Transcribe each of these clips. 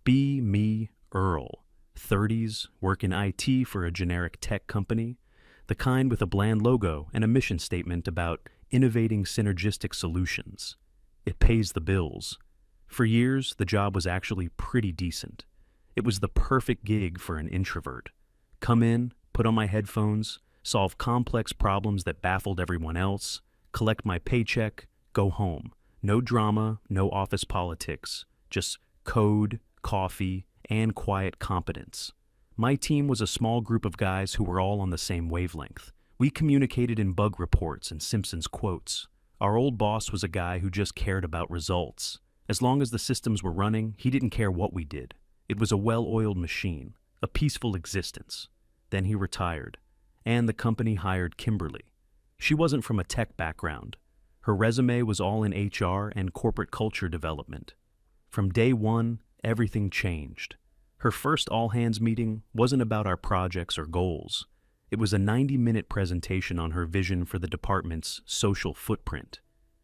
Be me, Earl. 30s, work in IT for a generic tech company, the kind with a bland logo and a mission statement about innovating synergistic solutions. It pays the bills. For years, the job was actually pretty decent. It was the perfect gig for an introvert. Come in, put on my headphones, solve complex problems that baffled everyone else, collect my paycheck, go home. No drama, no office politics, just code, coffee, and quiet competence. My team was a small group of guys who were all on the same wavelength. We communicated in bug reports and Simpsons quotes. Our old boss was a guy who just cared about results. As long as the systems were running, he didn't care what we did. It was a well-oiled machine, a peaceful existence. Then he retired, and the company hired Kimberly. She wasn't from a tech background. Her resume was all in HR and corporate culture development. From day one, everything changed. Her first all-hands meeting wasn't about our projects or goals. It was a 90-minute presentation on her vision for the department's social footprint.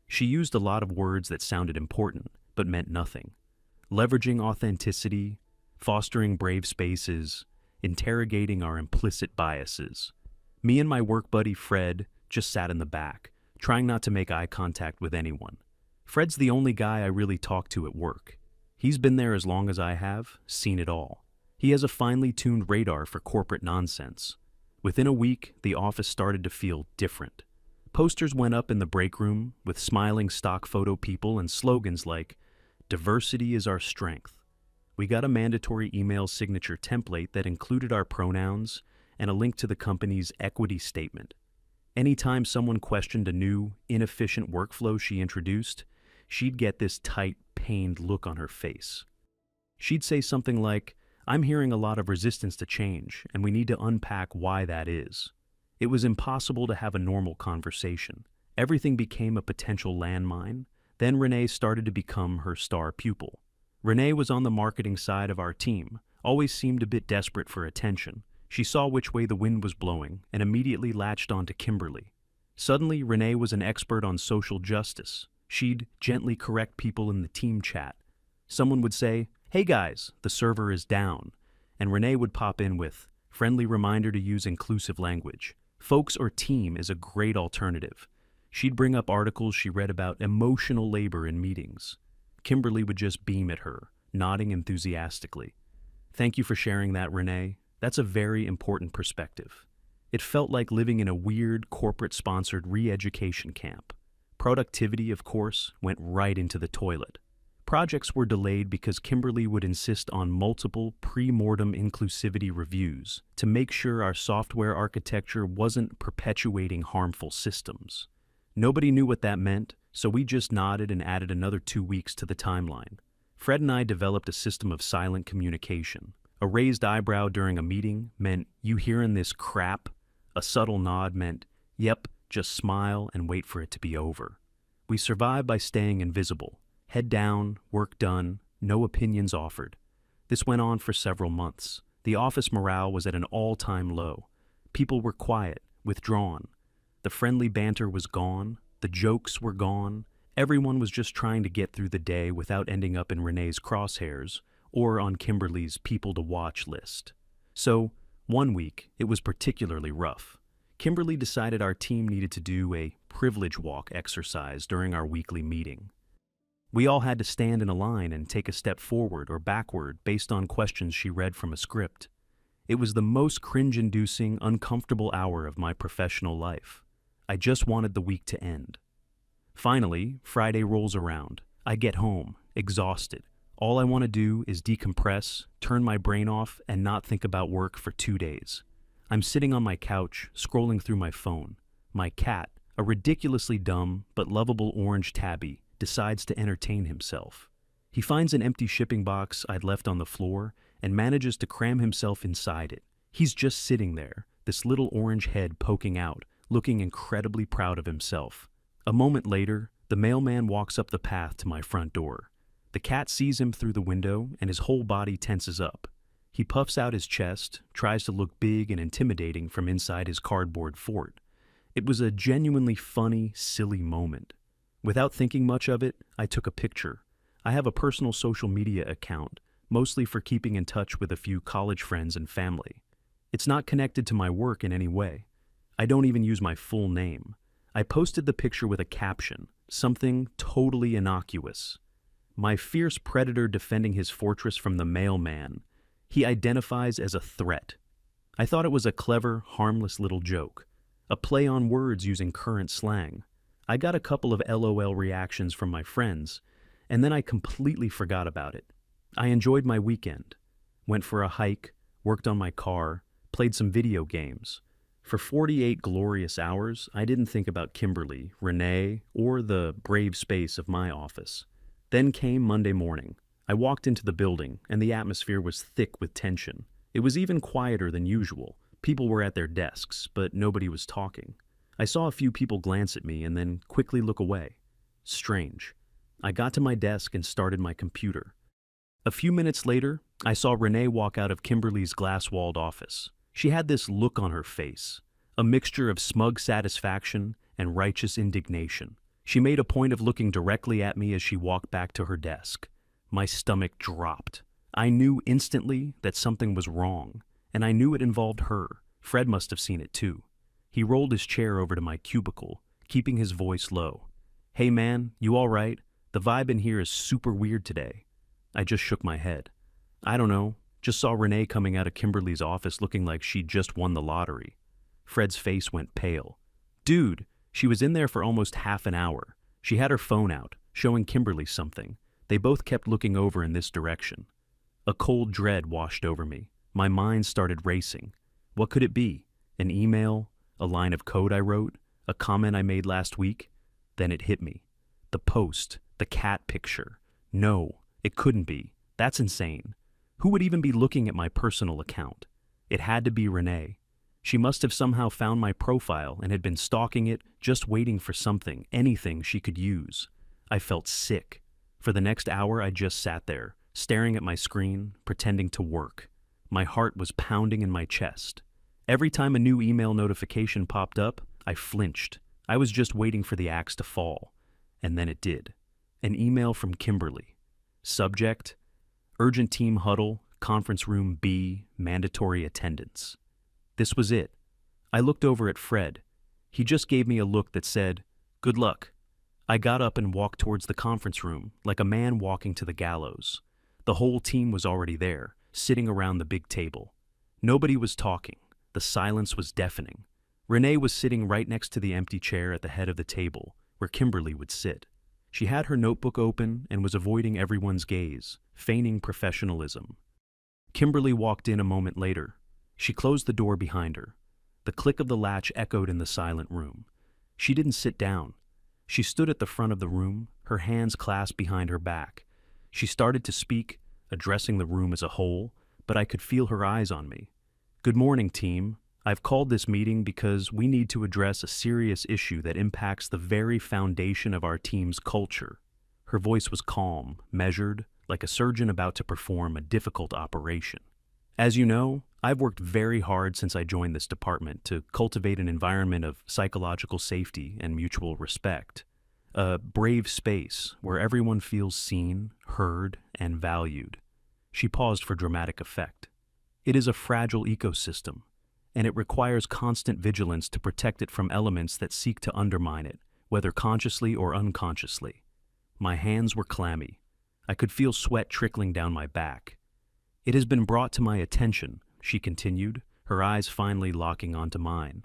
She used a lot of words that sounded important, but meant nothing. Leveraging authenticity, fostering brave spaces, interrogating our implicit biases. Me and my work buddy Fred just sat in the back, trying not to make eye contact with anyone. Fred's the only guy I really talk to at work. He's been there as long as I have, seen it all. He has a finely tuned radar for corporate nonsense. Within a week, the office started to feel different. Posters went up in the break room with smiling stock photo people and slogans like, "Diversity is our strength." We got a mandatory email signature template that included our pronouns and a link to the company's equity statement. Anytime someone questioned a new, inefficient workflow she introduced, she'd get this tight, pained look on her face. She'd say something like, "I'm hearing a lot of resistance to change, and we need to unpack why that is." It was impossible to have a normal conversation. Everything became a potential landmine. Then Renee started to become her star pupil. Renee was on the marketing side of our team, always seemed a bit desperate for attention. She saw which way the wind was blowing and immediately latched on to Kimberly. Suddenly, Renee was an expert on social justice. She'd gently correct people in the team chat. Someone would say, "Hey guys, the server is down." And Renee would pop in with, "Friendly reminder to use inclusive language. Folks or team is a great alternative." She'd bring up articles she read about emotional labor in meetings. Kimberly would just beam at her, nodding enthusiastically. "Thank you for sharing that, Renee. That's a very important perspective." It felt like living in a weird, corporate-sponsored re-education camp. Productivity, of course, went right into the toilet. Projects were delayed because Kimberly would insist on multiple pre-mortem inclusivity reviews to make sure our software architecture wasn't perpetuating harmful systems. Nobody knew what that meant, so we just nodded and added another 2 weeks to the timeline. Fred and I developed a system of silent communication. A raised eyebrow during a meeting meant, "You hearing this crap?" A subtle nod meant, "Yep, just smile and wait for it to be over." We survived by staying invisible. Head down, work done, no opinions offered. This went on for several months. The office morale was at an all-time low. People were quiet, withdrawn. The friendly banter was gone. The jokes were gone. Everyone was just trying to get through the day without ending up in Renee's crosshairs or on Kimberly's people-to-watch list. So, one week, it was particularly rough. Kimberly decided our team needed to do a privilege walk exercise during our weekly meeting. We all had to stand in a line and take a step forward or backward based on questions she read from a script. It was the most cringe-inducing, uncomfortable hour of my professional life. I just wanted the week to end. Finally, Friday rolls around. I get home, exhausted. All I want to do is decompress, turn my brain off, and not think about work for 2 days. I'm sitting on my couch, scrolling through my phone. My cat, a ridiculously dumb but lovable orange tabby, decides to entertain himself. He finds an empty shipping box I'd left on the floor and manages to cram himself inside it. He's just sitting there, this little orange head poking out, looking incredibly proud of himself. A moment later, the mailman walks up the path to my front door. The cat sees him through the window and his whole body tenses up. He puffs out his chest, tries to look big and intimidating from inside his cardboard fort. It was a genuinely funny, silly moment. Without thinking much of it, I took a picture. I have a personal social media account, mostly for keeping in touch with a few college friends and family. It's not connected to my work in any way. I don't even use my full name. I posted the picture with a caption, something totally innocuous. My fierce predator defending his fortress from the mailman. He identifies as a threat. I thought it was a clever, harmless little joke, a play on words using current slang. I got a couple of LOL reactions from my friends, and then I completely forgot about it. I enjoyed my weekend, went for a hike, worked on my car, played some video games. For 48 glorious hours, I didn't think about Kimberly, Renee, or the brave space of my office. Then came Monday morning. I walked into the building, and the atmosphere was thick with tension. It was even quieter than usual. People were at their desks, but nobody was talking. I saw a few people glance at me and then quickly look away. Strange. I got to my desk and started my computer. A few minutes later, I saw Renee walk out of Kimberly's glass-walled office. She had this look on her face, a mixture of smug satisfaction and righteous indignation. She made a point of looking directly at me as she walked back to her desk. My stomach dropped. I knew instantly that something was wrong, and I knew it involved her. Fred must have seen it too. He rolled his chair over to my cubicle, keeping his voice low. "Hey man, you all right? The vibe in here is super weird today." I just shook my head. "I don't know. Just saw Renee coming out of Kimberly's office looking like she'd just won the lottery." Fred's face went pale. "Dude, she was in there for almost half an hour. She had her phone out, showing Kimberly something. They both kept looking over in this direction." A cold dread washed over me. My mind started racing. What could it be? An email? A line of code I wrote? A comment I made last week? Then it hit me. The post, the cat picture. No, it couldn't be. That's insane. Who would even be looking at my personal account? It had to be Renee. She must have somehow found my profile and had been stalking it, just waiting for something, anything she could use. I felt sick. For the next hour, I just sat there, staring at my screen, pretending to work. My heart was pounding in my chest. Every time a new email notification popped up, I flinched. I was just waiting for the axe to fall. And then it did. An email from Kimberly. Subject: Urgent team huddle, conference room B, mandatory attendance. This was it. I looked over at Fred. He just gave me a look that said, "Good luck." I got up and walked towards the conference room, like a man walking to the gallows. The whole team was already there, sitting around the big table. Nobody was talking. The silence was deafening. Renee was sitting right next to the empty chair at the head of the table, where Kimberly would sit. She had her notebook open and was avoiding everyone's gaze, feigning professionalism. Kimberly walked in a moment later. She closed the door behind her. The click of the latch echoed in the silent room. She didn't sit down. She stood at the front of the room, her hands clasped behind her back. She started to speak, addressing the room as a whole, but I could feel her eyes on me. "Good morning, team. I've called this meeting because we need to address a serious issue that impacts the very foundation of our team's culture." Her voice was calm, measured, like a surgeon about to perform a difficult operation. "As you know, I've worked very hard since I joined this department to cultivate an environment of psychological safety and mutual respect. A brave space where everyone feels seen, heard, and valued." She paused for dramatic effect. "It is a fragile ecosystem, and it requires constant vigilance to protect it from elements that seek to undermine it, whether consciously or unconsciously." My hands were clammy. I could feel sweat trickling down my back. "It has been brought to my attention," she continued, her eyes finally locking onto mine,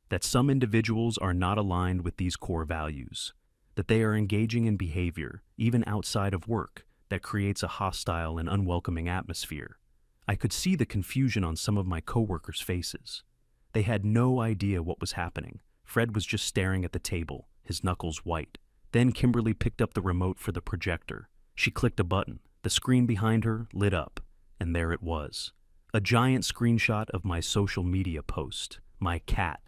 "that some individuals are not aligned with these core values, that they are engaging in behavior, even outside of work, that creates a hostile and unwelcoming atmosphere." I could see the confusion on some of my coworkers' faces. They had no idea what was happening. Fred was just staring at the table, his knuckles white. Then Kimberly picked up the remote for the projector. She clicked a button. The screen behind her lit up, and there it was. A giant screenshot of my social media post, my cat.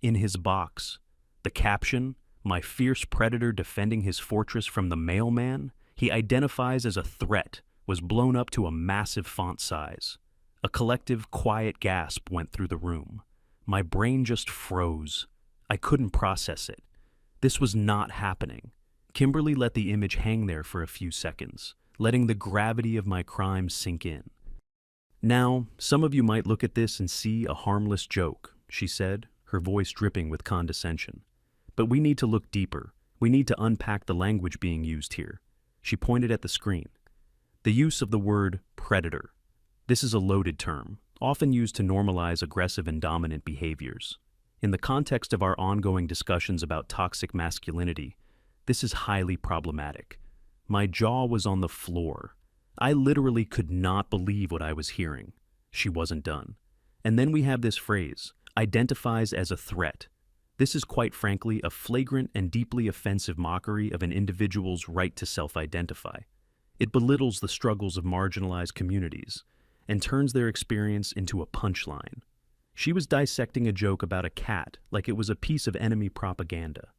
In his box, the caption, "My fierce predator defending his fortress from the mailman he identifies as a threat," was blown up to a massive font size. A collective, quiet gasp went through the room. My brain just froze. I couldn't process it. This was not happening. Kimberly let the image hang there for a few seconds, letting the gravity of my crime sink in. "Now, some of you might look at this and see a harmless joke," she said, her voice dripping with condescension. "But we need to look deeper. We need to unpack the language being used here." She pointed at the screen. The use of the word predator. This is a loaded term, often used to normalize aggressive and dominant behaviors. In the context of our ongoing discussions about toxic masculinity, this is highly problematic. My jaw was on the floor. I literally could not believe what I was hearing. She wasn't done. And then we have this phrase, identifies as a threat. This is quite frankly a flagrant and deeply offensive mockery of an individual's right to self-identify. It belittles the struggles of marginalized communities and turns their experience into a punchline. She was dissecting a joke about a cat like it was a piece of enemy propaganda.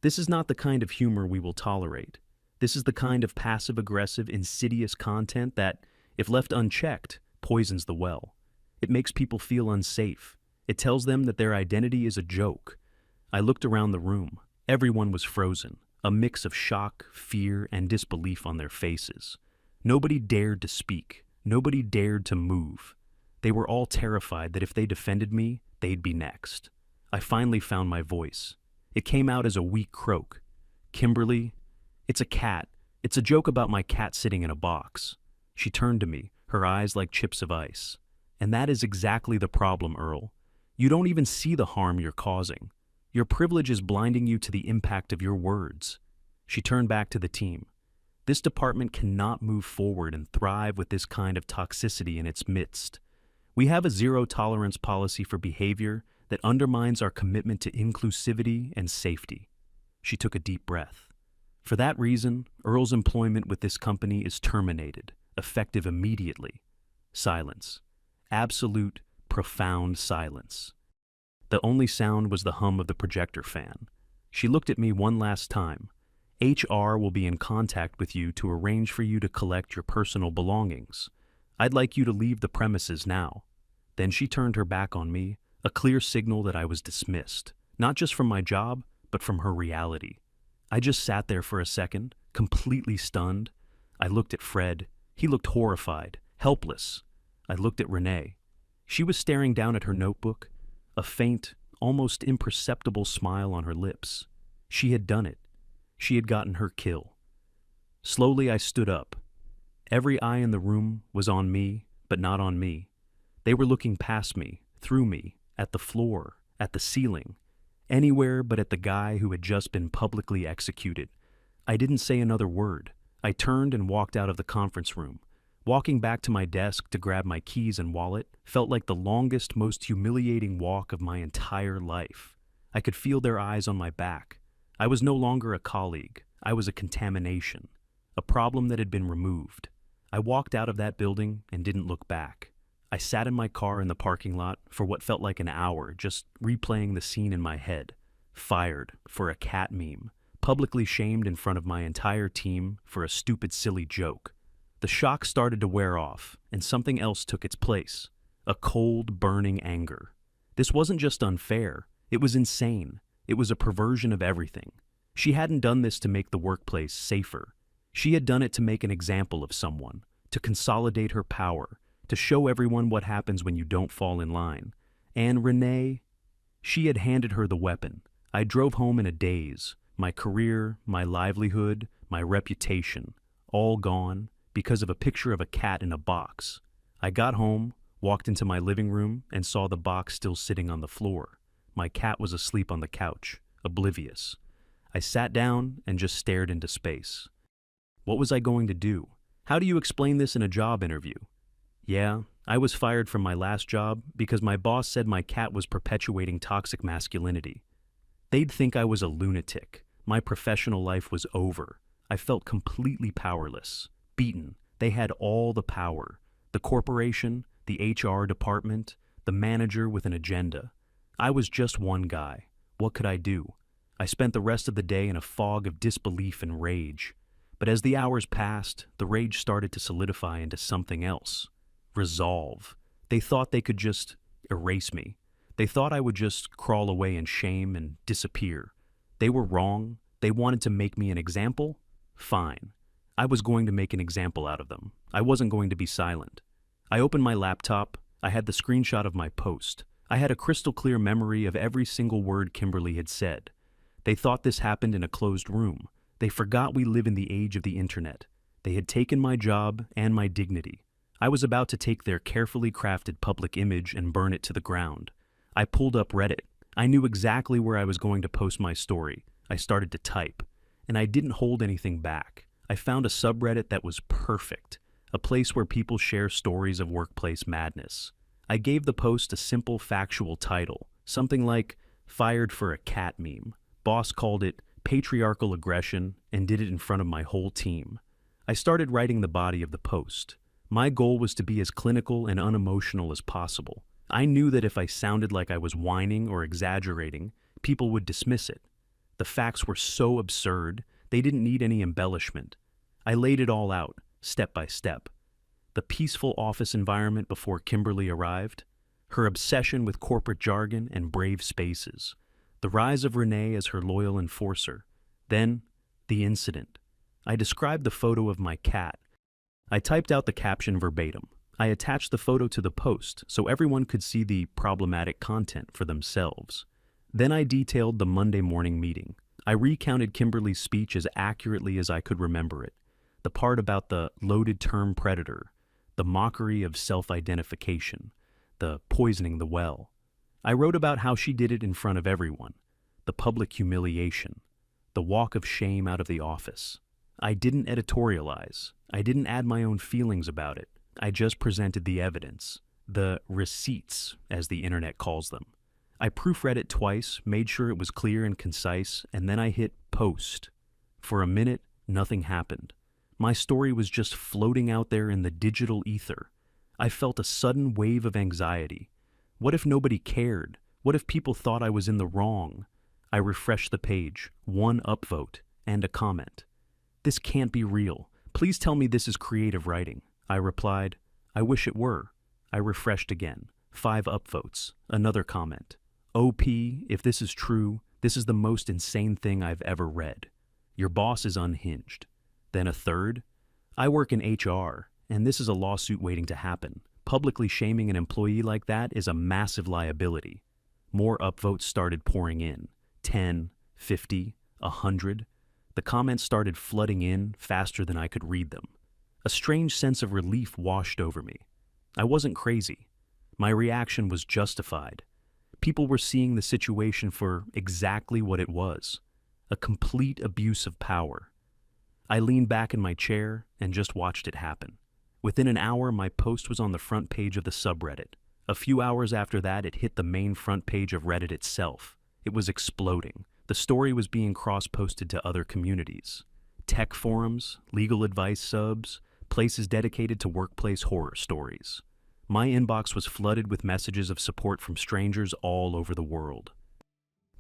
This is not the kind of humor we will tolerate. This is the kind of passive-aggressive, insidious content that, if left unchecked, poisons the well. It makes people feel unsafe. It tells them that their identity is a joke. I looked around the room. Everyone was frozen, a mix of shock, fear, and disbelief on their faces. Nobody dared to speak. Nobody dared to move. They were all terrified that if they defended me, they'd be next. I finally found my voice. It came out as a weak croak. "Kimberly, it's a cat. It's a joke about my cat sitting in a box." She turned to me, her eyes like chips of ice. "And that is exactly the problem, Earl. You don't even see the harm you're causing. Your privilege is blinding you to the impact of your words." She turned back to the team. "This department cannot move forward and thrive with this kind of toxicity in its midst. We have a zero-tolerance policy for behavior that undermines our commitment to inclusivity and safety." She took a deep breath. "For that reason, Earl's employment with this company is terminated, effective immediately." Silence. Absolute, profound silence. The only sound was the hum of the projector fan. She looked at me one last time. "HR will be in contact with you to arrange for you to collect your personal belongings. I'd like you to leave the premises now." Then she turned her back on me, a clear signal that I was dismissed, not just from my job, but from her reality. I just sat there for a second, completely stunned. I looked at Fred. He looked horrified, helpless. I looked at Renee. She was staring down at her notebook, a faint, almost imperceptible smile on her lips. She had done it. She had gotten her kill. Slowly I stood up. Every eye in the room was on me, but not on me. They were looking past me, through me, at the floor, at the ceiling, anywhere but at the guy who had just been publicly executed. I didn't say another word. I turned and walked out of the conference room. Walking back to my desk to grab my keys and wallet felt like the longest, most humiliating walk of my entire life. I could feel their eyes on my back. I was no longer a colleague. I was a contamination, a problem that had been removed. I walked out of that building and didn't look back. I sat in my car in the parking lot for what felt like an hour, just replaying the scene in my head. Fired for a cat meme. Publicly shamed in front of my entire team for a stupid, silly joke. The shock started to wear off, and something else took its place. A cold, burning anger. This wasn't just unfair. It was insane. It was a perversion of everything. She hadn't done this to make the workplace safer. She had done it to make an example of someone, to consolidate her power, to show everyone what happens when you don't fall in line. And Renee, she had handed her the weapon. I drove home in a daze. My career, my livelihood, my reputation, all gone because of a picture of a cat in a box. I got home, walked into my living room, and saw the box still sitting on the floor. My cat was asleep on the couch, oblivious. I sat down and just stared into space. What was I going to do? How do you explain this in a job interview? Yeah, I was fired from my last job because my boss said my cat was perpetuating toxic masculinity. They'd think I was a lunatic. My professional life was over. I felt completely powerless, beaten. They had all the power. The corporation, the HR department, the manager with an agenda. I was just one guy. What could I do? I spent the rest of the day in a fog of disbelief and rage. But as the hours passed, the rage started to solidify into something else. Resolve. They thought they could just erase me. They thought I would just crawl away in shame and disappear. They were wrong. They wanted to make me an example? Fine. I was going to make an example out of them. I wasn't going to be silent. I opened my laptop. I had the screenshot of my post. I had a crystal clear memory of every single word Kimberly had said. They thought this happened in a closed room. They forgot we live in the age of the internet. They had taken my job and my dignity. I was about to take their carefully crafted public image and burn it to the ground. I pulled up Reddit. I knew exactly where I was going to post my story. I started to type, and I didn't hold anything back. I found a subreddit that was perfect, a place where people share stories of workplace madness. I gave the post a simple factual title, something like "Fired for a Cat" meme. Boss called it "Patriarchal Aggression" and did it in front of my whole team. I started writing the body of the post. My goal was to be as clinical and unemotional as possible. I knew that if I sounded like I was whining or exaggerating, people would dismiss it. The facts were so absurd, they didn't need any embellishment. I laid it all out, step by step. The peaceful office environment before Kimberly arrived, her obsession with corporate jargon and brave spaces, the rise of Renee as her loyal enforcer, then the incident. I described the photo of my cat. I typed out the caption verbatim. I attached the photo to the post so everyone could see the problematic content for themselves. Then I detailed the Monday morning meeting. I recounted Kimberly's speech as accurately as I could remember it. The part about the loaded term predator, the mockery of self-identification, the poisoning the well. I wrote about how she did it in front of everyone, the public humiliation, the walk of shame out of the office. I didn't editorialize. I didn't add my own feelings about it. I just presented the evidence, the receipts, as the internet calls them. I proofread it twice, made sure it was clear and concise, and then I hit post. For a minute, nothing happened. My story was just floating out there in the digital ether. I felt a sudden wave of anxiety. What if nobody cared? What if people thought I was in the wrong? I refreshed the page, one upvote, and a comment. "This can't be real. Please tell me this is creative writing." I replied, "I wish it were." I refreshed again, 5 upvotes, another comment. "OP, if this is true, this is the most insane thing I've ever read. Your boss is unhinged." Then a third, "I work in HR, and this is a lawsuit waiting to happen. Publicly shaming an employee like that is a massive liability." More upvotes started pouring in, 10, 50, 100. The comments started flooding in faster than I could read them. A strange sense of relief washed over me. I wasn't crazy. My reaction was justified. People were seeing the situation for exactly what it was, a complete abuse of power. I leaned back in my chair and just watched it happen. Within an hour, my post was on the front page of the subreddit. A few hours after that, it hit the main front page of Reddit itself. It was exploding. The story was being cross-posted to other communities. Tech forums, legal advice subs, places dedicated to workplace horror stories. My inbox was flooded with messages of support from strangers all over the world.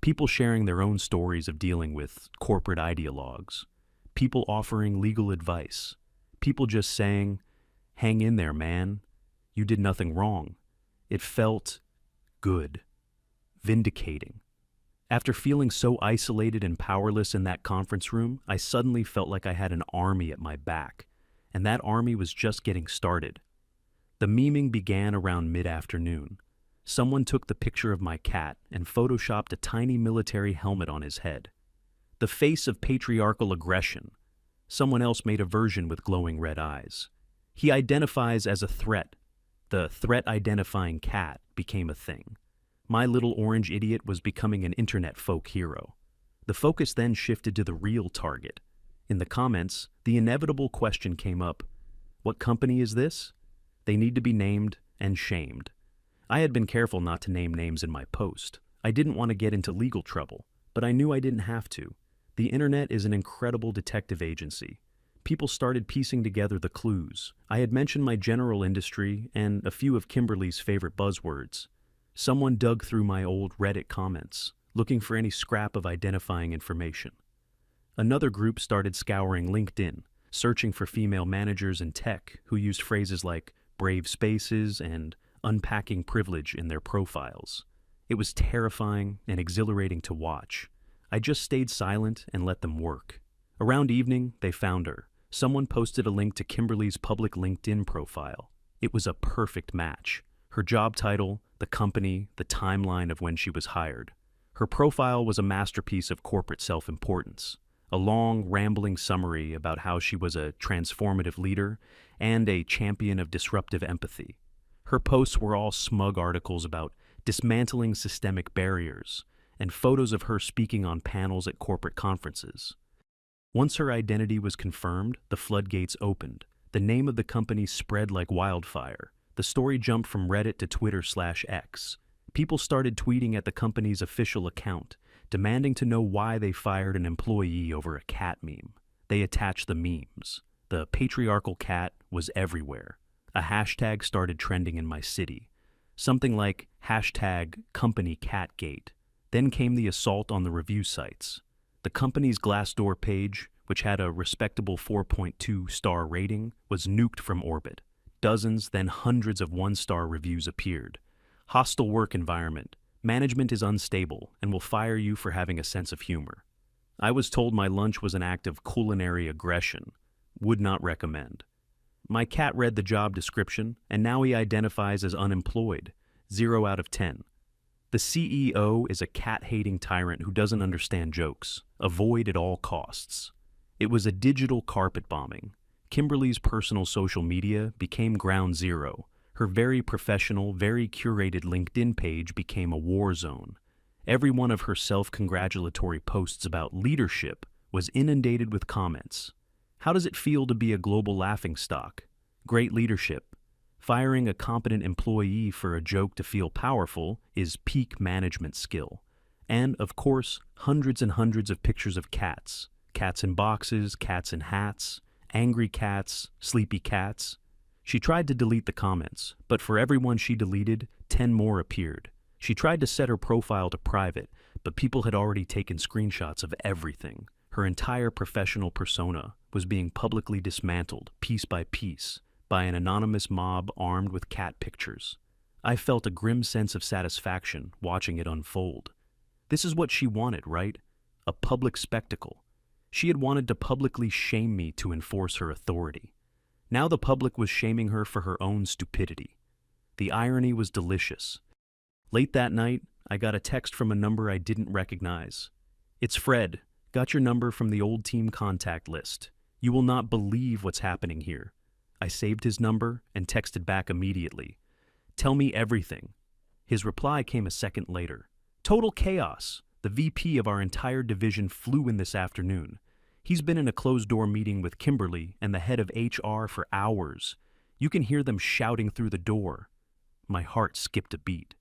People sharing their own stories of dealing with corporate ideologues. People offering legal advice. People just saying, "Hang in there, man. You did nothing wrong." It felt good, vindicating. After feeling so isolated and powerless in that conference room, I suddenly felt like I had an army at my back, and that army was just getting started. The memeing began around mid-afternoon. Someone took the picture of my cat and photoshopped a tiny military helmet on his head. The face of patriarchal aggression. Someone else made a version with glowing red eyes. He identifies as a threat. The threat-identifying cat became a thing. My little orange idiot was becoming an internet folk hero. The focus then shifted to the real target. In the comments, the inevitable question came up: what company is this? They need to be named and shamed. I had been careful not to name names in my post. I didn't want to get into legal trouble, but I knew I didn't have to. The internet is an incredible detective agency. People started piecing together the clues. I had mentioned my general industry and a few of Kimberly's favorite buzzwords. Someone dug through my old Reddit comments, looking for any scrap of identifying information. Another group started scouring LinkedIn, searching for female managers in tech who used phrases like brave spaces and unpacking privilege in their profiles. It was terrifying and exhilarating to watch. I just stayed silent and let them work. Around evening, they found her, Someone posted a link to Kimberly's public LinkedIn profile. It was a perfect match. Her job title, the company, the timeline of when she was hired. Her profile was a masterpiece of corporate self-importance. A long, rambling summary about how she was a transformative leader and a champion of disruptive empathy. Her posts were all smug articles about dismantling systemic barriers and photos of her speaking on panels at corporate conferences. Once her identity was confirmed, the floodgates opened. The name of the company spread like wildfire. The story jumped from Reddit to Twitter/X. People started tweeting at the company's official account, demanding to know why they fired an employee over a cat meme. They attached the memes. The patriarchal cat was everywhere. A hashtag started trending in my city. Something like #CompanyCatGate. Then came the assault on the review sites. The company's Glassdoor page, which had a respectable 4.2-star rating, was nuked from orbit. Dozens, then hundreds of one-star reviews appeared. Hostile work environment. Management is unstable and will fire you for having a sense of humor. I was told my lunch was an act of culinary aggression. Would not recommend. My cat read the job description, and now he identifies as unemployed. 0 out of 10. The CEO is a cat-hating tyrant who doesn't understand jokes. Avoid at all costs. It was a digital carpet bombing. Kimberly's personal social media became ground zero. Her very professional, very curated LinkedIn page became a war zone. Every one of her self-congratulatory posts about leadership was inundated with comments. How does it feel to be a global laughingstock? Great leadership. Firing a competent employee for a joke to feel powerful is peak management skill. And, of course, hundreds and hundreds of pictures of cats. Cats in boxes, cats in hats, angry cats, sleepy cats. She tried to delete the comments, but for every one she deleted, 10 more appeared. She tried to set her profile to private, but people had already taken screenshots of everything. Her entire professional persona was being publicly dismantled, piece by piece, by an anonymous mob armed with cat pictures. I felt a grim sense of satisfaction watching it unfold. This is what she wanted, right? A public spectacle. She had wanted to publicly shame me to enforce her authority. Now the public was shaming her for her own stupidity. The irony was delicious. Late that night, I got a text from a number I didn't recognize. "It's Fred. Got your number from the old team contact list. You will not believe what's happening here." I saved his number and texted back immediately. "Tell me everything." His reply came a second later. "Total chaos. The VP of our entire division flew in this afternoon. He's been in a closed-door meeting with Kimberly and the head of HR for hours. You can hear them shouting through the door." My heart skipped a beat.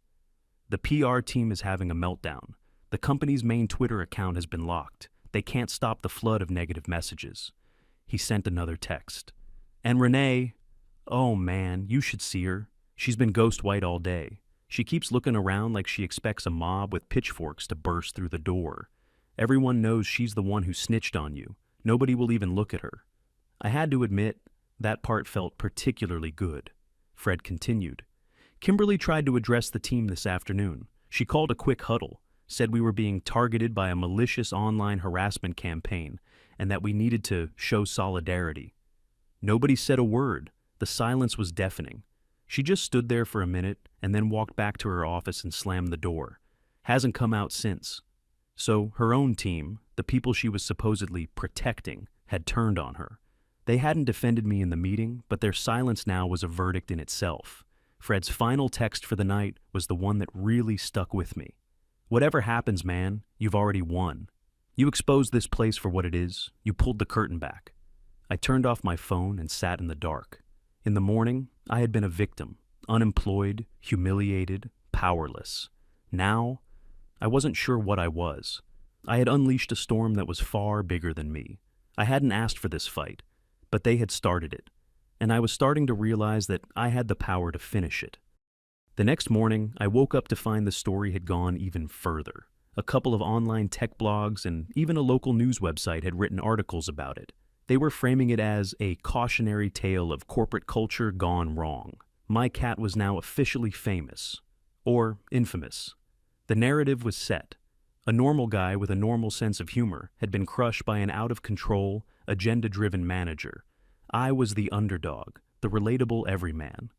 "The PR team is having a meltdown. The company's main Twitter account has been locked. They can't stop the flood of negative messages." He sent another text. "And Renee, oh man, you should see her. She's been ghost white all day. She keeps looking around like she expects a mob with pitchforks to burst through the door. Everyone knows she's the one who snitched on you. Nobody will even look at her." I had to admit, that part felt particularly good. Fred continued. "Kimberly tried to address the team this afternoon. She called a quick huddle, said we were being targeted by a malicious online harassment campaign and that we needed to show solidarity. Nobody said a word. The silence was deafening. She just stood there for a minute and then walked back to her office and slammed the door. Hasn't come out since. So her own team, the people she was supposedly protecting, had turned on her. They hadn't defended me in the meeting, but their silence now was a verdict in itself. Fred's final text for the night was the one that really stuck with me. "Whatever happens, man, you've already won. You exposed this place for what it is. You pulled the curtain back." I turned off my phone and sat in the dark. In the morning, I had been a victim, unemployed, humiliated, powerless. Now, I wasn't sure what I was. I had unleashed a storm that was far bigger than me. I hadn't asked for this fight, but they had started it, and I was starting to realize that I had the power to finish it. The next morning, I woke up to find the story had gone even further. A couple of online tech blogs and even a local news website had written articles about it. They were framing it as a cautionary tale of corporate culture gone wrong. My cat was now officially famous, or infamous. The narrative was set. A normal guy with a normal sense of humor had been crushed by an out-of-control, agenda-driven manager. I was the underdog, the relatable everyman.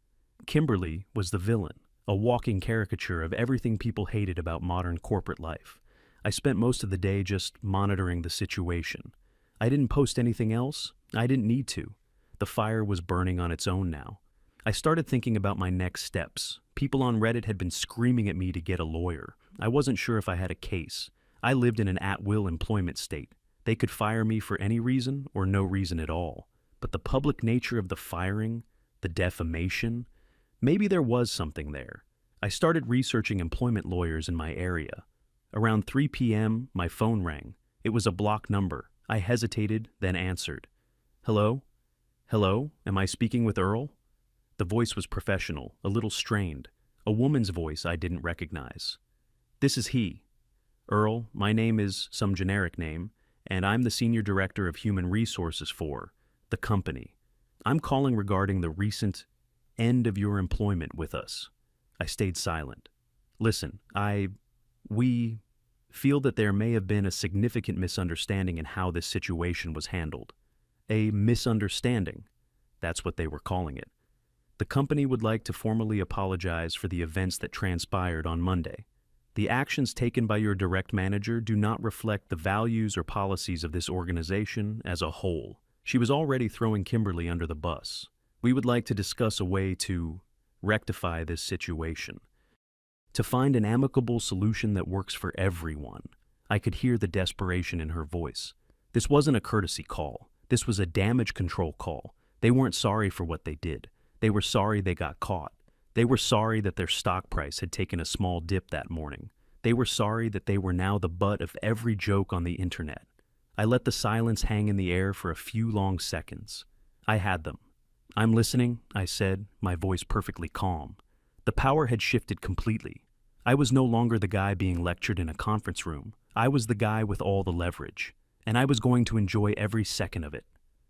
Kimberly was the villain, a walking caricature of everything people hated about modern corporate life. I spent most of the day just monitoring the situation. I didn't post anything else. I didn't need to. The fire was burning on its own now. I started thinking about my next steps. People on Reddit had been screaming at me to get a lawyer. I wasn't sure if I had a case. I lived in an at-will employment state. They could fire me for any reason or no reason at all. But the public nature of the firing, the defamation, maybe there was something there. I started researching employment lawyers in my area. Around 3 p.m., my phone rang. It was a block number. I hesitated, then answered. Hello? Hello? Am I speaking with Earl? The voice was professional, a little strained. A woman's voice I didn't recognize. This is he. Earl, my name is some generic name, and I'm the Senior Director of Human Resources for the company. I'm calling regarding the recent end of your employment with us. I stayed silent. Listen, we feel that there may have been a significant misunderstanding in how this situation was handled. A misunderstanding. That's what they were calling it. The company would like to formally apologize for the events that transpired on Monday. The actions taken by your direct manager do not reflect the values or policies of this organization as a whole. She was already throwing Kimberly under the bus. We would like to discuss a way to rectify this situation. To find an amicable solution that works for everyone. I could hear the desperation in her voice. This wasn't a courtesy call. This was a damage control call. They weren't sorry for what they did. They were sorry they got caught. They were sorry that their stock price had taken a small dip that morning. They were sorry that they were now the butt of every joke on the internet. I let the silence hang in the air for a few long seconds. I had them. I'm listening, I said, my voice perfectly calm. The power had shifted completely. I was no longer the guy being lectured in a conference room. I was the guy with all the leverage, and I was going to enjoy every second of it.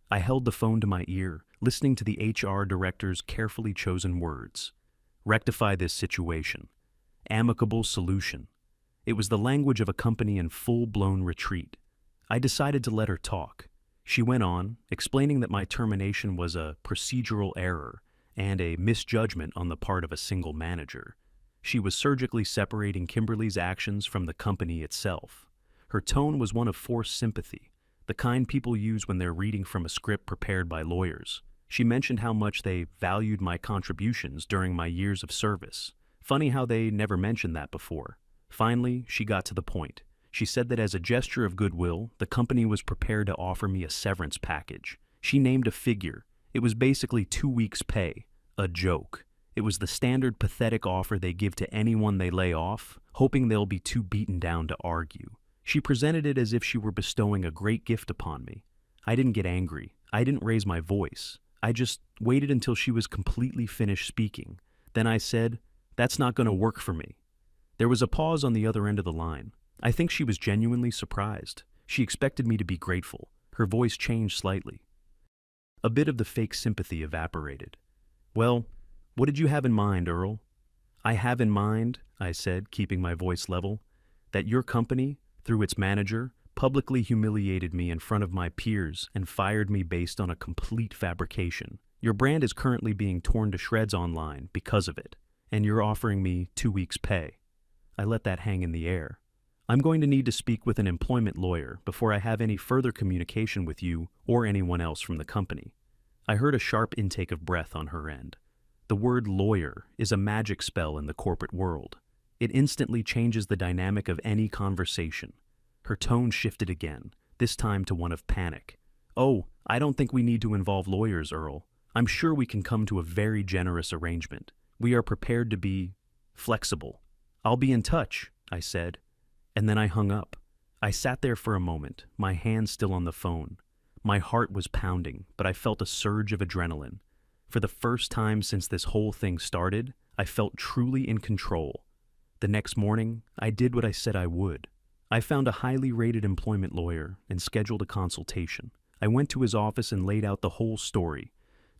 I held the phone to my ear, listening to the HR director's carefully chosen words. Rectify this situation. Amicable solution. It was the language of a company in full-blown retreat. I decided to let her talk. She went on, explaining that my termination was a procedural error and a misjudgment on the part of a single manager. She was surgically separating Kimberly's actions from the company itself. Her tone was one of forced sympathy, the kind people use when they're reading from a script prepared by lawyers. She mentioned how much they valued my contributions during my years of service. Funny how they never mentioned that before. Finally, she got to the point. She said that as a gesture of goodwill, the company was prepared to offer me a severance package. She named a figure. It was basically 2 weeks' pay. A joke. It was the standard pathetic offer they give to anyone they lay off, hoping they'll be too beaten down to argue. She presented it as if she were bestowing a great gift upon me. I didn't get angry. I didn't raise my voice. I just waited until she was completely finished speaking. Then I said, "That's not going to work for me." There was a pause on the other end of the line. I think she was genuinely surprised. She expected me to be grateful. Her voice changed slightly. A bit of the fake sympathy evaporated. "Well, what did you have in mind, Earl?" "I have in mind," I said, keeping my voice level, "that your company, through its manager, publicly humiliated me in front of my peers and fired me based on a complete fabrication. Your brand is currently being torn to shreds online because of it, and you're offering me 2 weeks' pay." I let that hang in the air. "I'm going to need to speak with an employment lawyer before I have any further communication with you or anyone else from the company." I heard a sharp intake of breath on her end. The word lawyer is a magic spell in the corporate world. It instantly changes the dynamic of any conversation. Her tone shifted again, this time to one of panic. "Oh, I don't think we need to involve lawyers, Earl. I'm sure we can come to a very generous arrangement. We are prepared to be flexible. I'll be in touch," I said, and then I hung up. I sat there for a moment, my hand still on the phone. My heart was pounding, but I felt a surge of adrenaline. For the first time since this whole thing started, I felt truly in control. The next morning, I did what I said I would. I found a highly rated employment lawyer and scheduled a consultation. I went to his office and laid out the whole story,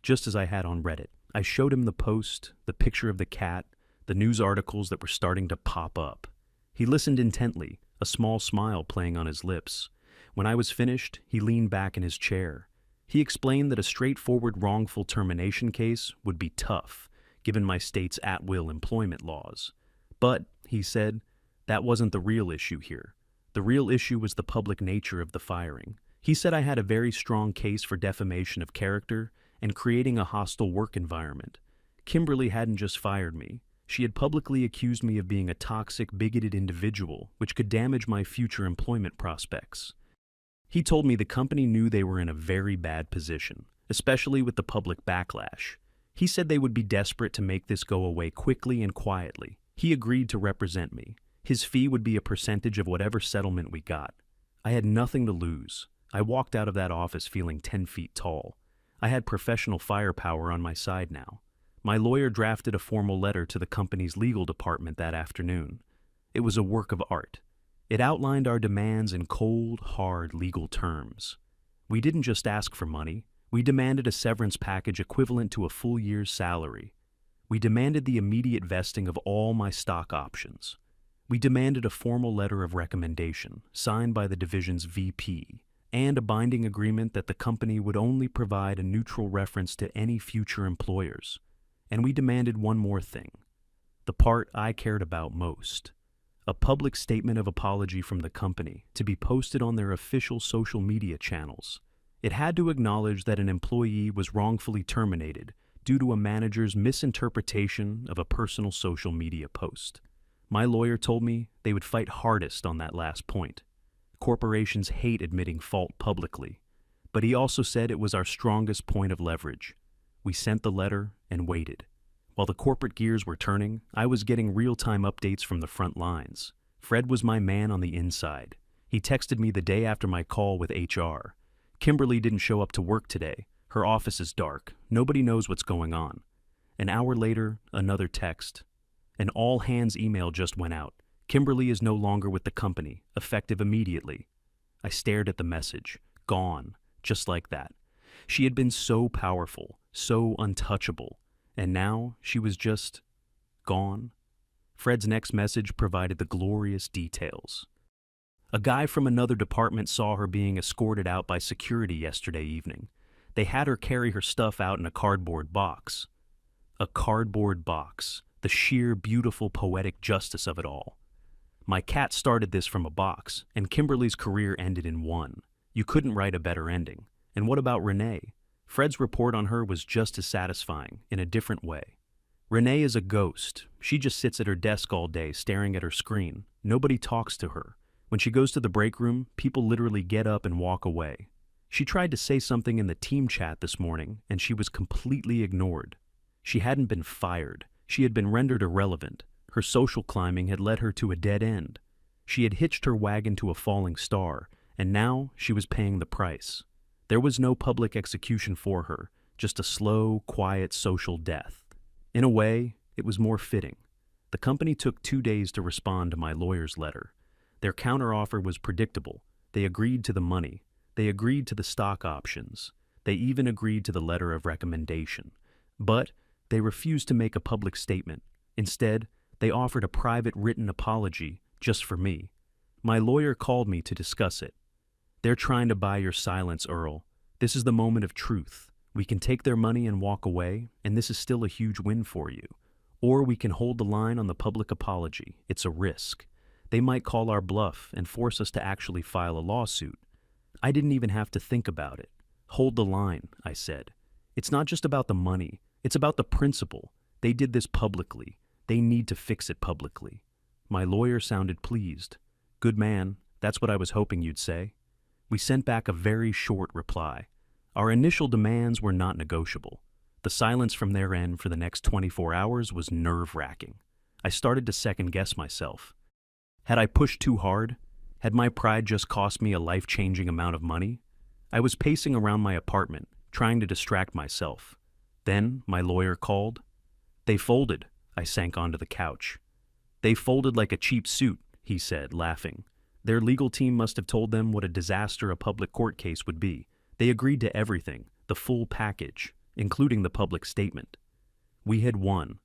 just as I had on Reddit. I showed him the post, the picture of the cat, the news articles that were starting to pop up. He listened intently, a small smile playing on his lips. When I was finished, he leaned back in his chair. He explained that a straightforward wrongful termination case would be tough, given my state's at-will employment laws. But, he said, that wasn't the real issue here. The real issue was the public nature of the firing. He said I had a very strong case for defamation of character and creating a hostile work environment. Kimberly hadn't just fired me. She had publicly accused me of being a toxic, bigoted individual, which could damage my future employment prospects. He told me the company knew they were in a very bad position, especially with the public backlash. He said they would be desperate to make this go away quickly and quietly. He agreed to represent me. His fee would be a percentage of whatever settlement we got. I had nothing to lose. I walked out of that office feeling 10 feet tall. I had professional firepower on my side now. My lawyer drafted a formal letter to the company's legal department that afternoon. It was a work of art. It outlined our demands in cold, hard legal terms. We didn't just ask for money. We demanded a severance package equivalent to a full year's salary. We demanded the immediate vesting of all my stock options. We demanded a formal letter of recommendation, signed by the division's VP, and a binding agreement that the company would only provide a neutral reference to any future employers. And we demanded one more thing, the part I cared about most. A public statement of apology from the company to be posted on their official social media channels. It had to acknowledge that an employee was wrongfully terminated due to a manager's misinterpretation of a personal social media post. My lawyer told me they would fight hardest on that last point. Corporations hate admitting fault publicly, but he also said it was our strongest point of leverage. We sent the letter and waited. While the corporate gears were turning, I was getting real-time updates from the front lines. Fred was my man on the inside. He texted me the day after my call with HR. Kimberly didn't show up to work today. Her office is dark. Nobody knows what's going on. An hour later, another text. An all-hands email just went out. Kimberly is no longer with the company, effective immediately. I stared at the message. Gone. Just like that. She had been so powerful, so untouchable. And now she was just gone. Fred's next message provided the glorious details. A guy from another department saw her being escorted out by security yesterday evening. They had her carry her stuff out in a cardboard box. A cardboard box. The sheer, beautiful, poetic justice of it all. My cat started this from a box, and Kimberly's career ended in one. You couldn't write a better ending. And what about Renee? Fred's report on her was just as satisfying, in a different way. Renee is a ghost. She just sits at her desk all day, staring at her screen. Nobody talks to her. When she goes to the break room, people literally get up and walk away. She tried to say something in the team chat this morning, and she was completely ignored. She hadn't been fired. She had been rendered irrelevant. Her social climbing had led her to a dead end. She had hitched her wagon to a falling star, and now she was paying the price. There was no public execution for her, just a slow, quiet social death. In a way, it was more fitting. The company took 2 days to respond to my lawyer's letter. Their counteroffer was predictable. They agreed to the money. They agreed to the stock options. They even agreed to the letter of recommendation. But they refused to make a public statement. Instead, they offered a private written apology just for me. My lawyer called me to discuss it. They're trying to buy your silence, Earl. This is the moment of truth. We can take their money and walk away, and this is still a huge win for you. Or we can hold the line on the public apology. It's a risk. They might call our bluff and force us to actually file a lawsuit. I didn't even have to think about it. Hold the line, I said. It's not just about the money. It's about the principle. They did this publicly. They need to fix it publicly. My lawyer sounded pleased. Good man, that's what I was hoping you'd say. We sent back a very short reply. Our initial demands were not negotiable. The silence from their end for the next 24 hours was nerve-wracking. I started to second-guess myself. Had I pushed too hard? Had my pride just cost me a life-changing amount of money? I was pacing around my apartment, trying to distract myself. Then my lawyer called. They folded. I sank onto the couch. They folded like a cheap suit, he said, laughing. Their legal team must have told them what a disaster a public court case would be. They agreed to everything, the full package, including the public statement. We had won.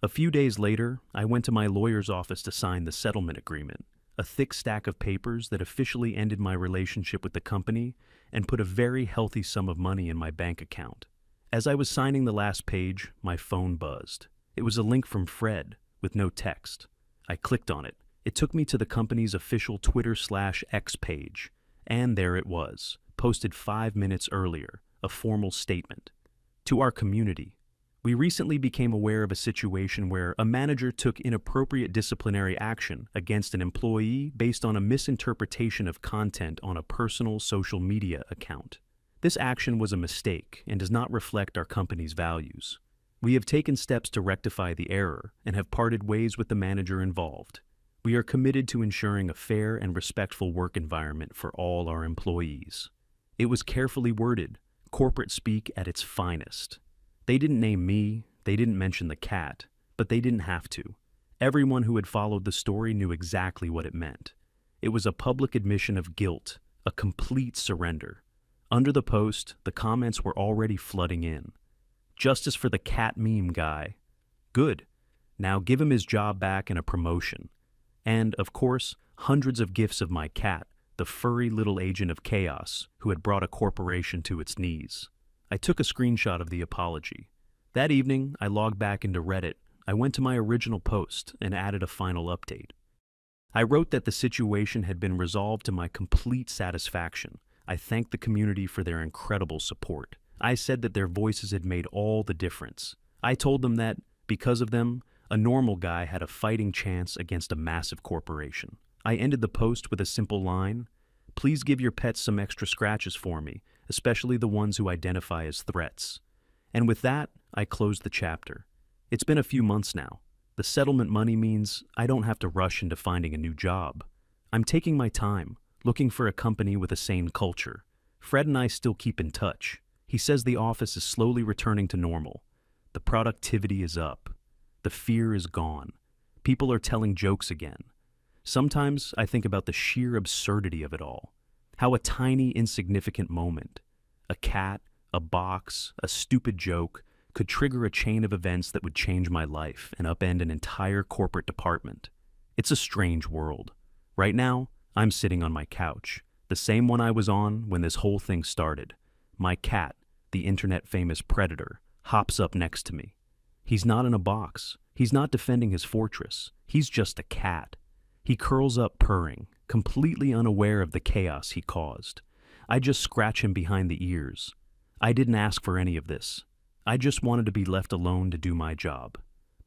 A few days later, I went to my lawyer's office to sign the settlement agreement. a thick stack of papers that officially ended my relationship with the company and put a very healthy sum of money in my bank account. As I was signing the last page, my phone buzzed. It was a link from Fred, with no text. I clicked on it. It took me to the company's official Twitter/X page, and there it was, posted 5 minutes earlier, a formal statement. To our community, we recently became aware of a situation where a manager took inappropriate disciplinary action against an employee based on a misinterpretation of content on a personal social media account. This action was a mistake and does not reflect our company's values. We have taken steps to rectify the error and have parted ways with the manager involved. We are committed to ensuring a fair and respectful work environment for all our employees. It was carefully worded, corporate speak at its finest. They didn't name me, they didn't mention the cat, but they didn't have to. Everyone who had followed the story knew exactly what it meant. It was a public admission of guilt, a complete surrender. Under the post, the comments were already flooding in. Justice for the cat meme guy. Good. Now give him his job back and a promotion. And, of course, hundreds of gifs of my cat, the furry little agent of chaos who had brought a corporation to its knees. I took a screenshot of the apology. That evening, I logged back into Reddit. I went to my original post and added a final update. I wrote that the situation had been resolved to my complete satisfaction. I thanked the community for their incredible support. I said that their voices had made all the difference. I told them that, because of them, a normal guy had a fighting chance against a massive corporation. I ended the post with a simple line: "Please give your pets some extra scratches for me, especially the ones who identify as threats." And with that, I closed the chapter. It's been a few months now. The settlement money means I don't have to rush into finding a new job. I'm taking my time, looking for a company with a sane culture. Fred and I still keep in touch. He says the office is slowly returning to normal. The productivity is up. The fear is gone. People are telling jokes again. Sometimes I think about the sheer absurdity of it all. How a tiny, insignificant moment, a cat, a box, a stupid joke, could trigger a chain of events that would change my life and upend an entire corporate department. It's a strange world. Right now, I'm sitting on my couch, the same one I was on when this whole thing started. My cat, the internet-famous predator, hops up next to me. He's not in a box. He's not defending his fortress. He's just a cat. He curls up purring, completely unaware of the chaos he caused. I just scratch him behind the ears. I didn't ask for any of this. I just wanted to be left alone to do my job.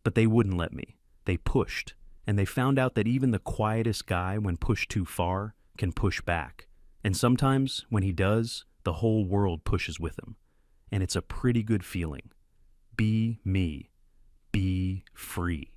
But they wouldn't let me. They pushed, and they found out that even the quietest guy, when pushed too far, can push back. And sometimes, when he does, the whole world pushes with him. And it's a pretty good feeling. Be me. Be free.